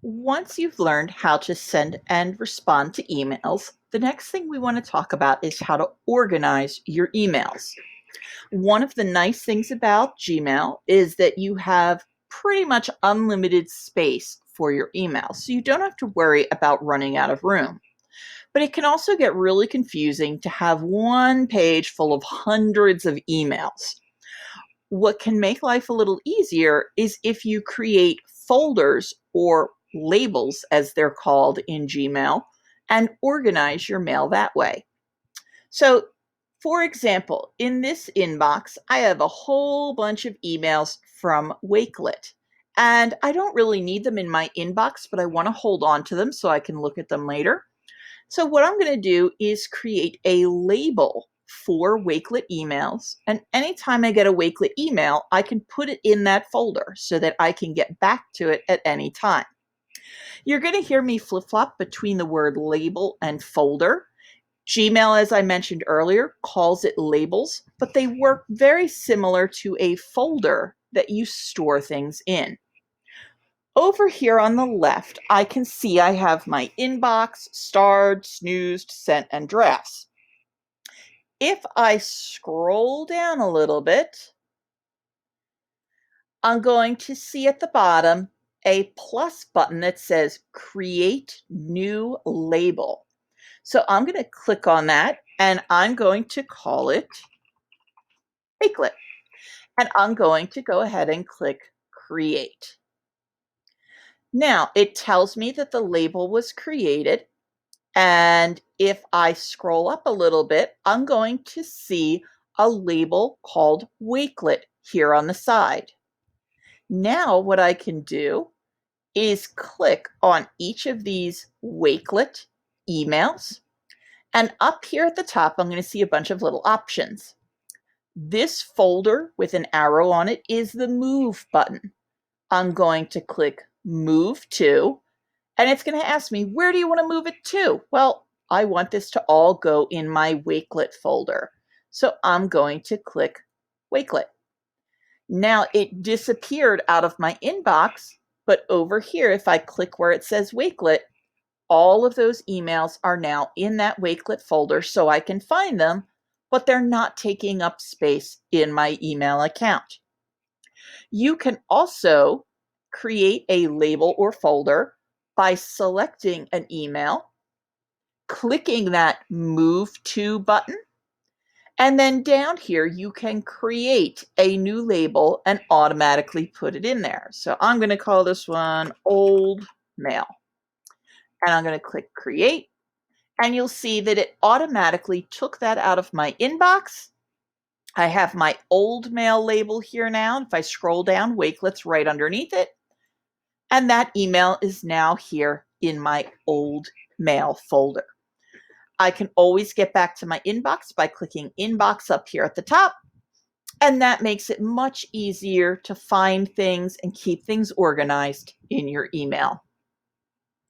Once you've learned how to send and respond to emails, the next thing we want to talk about is how to organize your emails. One of the nice things about Gmail is that you have pretty much unlimited space for your emails, so you don't have to worry about running out of room. But it can also get really confusing to have one page full of hundreds of emails. What can make life a little easier is if you create folders or labels, as they're called in Gmail, and organize your mail that way. So, for example, in this inbox, I have a whole bunch of emails from Wakelet. And I don't really need them in my inbox, but I want to hold on to them so I can look at them later. So what I'm going to do is create a label for Wakelet emails. And anytime I get a Wakelet email, I can put it in that folder so that I can get back to it at any time. You're going to hear me flip-flop between the word label and folder. Gmail, as I mentioned earlier, calls it labels, but they work very similar to a folder that you store things in. Over here on the left, I can see I have my inbox, starred, snoozed, sent, and drafts. If I scroll down a little bit, I'm going to see at the bottom a plus button that says Create New Label. So I'm going to click on that, and I'm going to call it Wakelet. And I'm going to go ahead and click Create. Now, it tells me that the label was created. And if I scroll up a little bit, I'm going to see a label called Wakelet here on the side. Now what I can do is click on each of these Wakelet emails. And up here at the top, I'm going to see a bunch of little options. This folder with an arrow on it is the Move button. I'm going to click Move To. And it's going to ask me, where do you want to move it to? Well, I want this to all go in my Wakelet folder. So I'm going to click Wakelet. Now it disappeared out of my inbox, but over here, if I click where it says Wakelet, all of those emails are now in that Wakelet folder so I can find them, but they're not taking up space in my email account. You can also create a label or folder by selecting an email, clicking that Move To button, and then down here you can create a new label and automatically put it in there. So I'm going to call this one Old Mail. And I'm going to click Create, and you'll see that it automatically took that out of my inbox. I have my Old Mail label here now. If I scroll down, Wakelet's right underneath it. And that email is now here in my Old Mail folder. I can always get back to my inbox by clicking Inbox up here at the top, and that makes it much easier to find things and keep things organized in your email.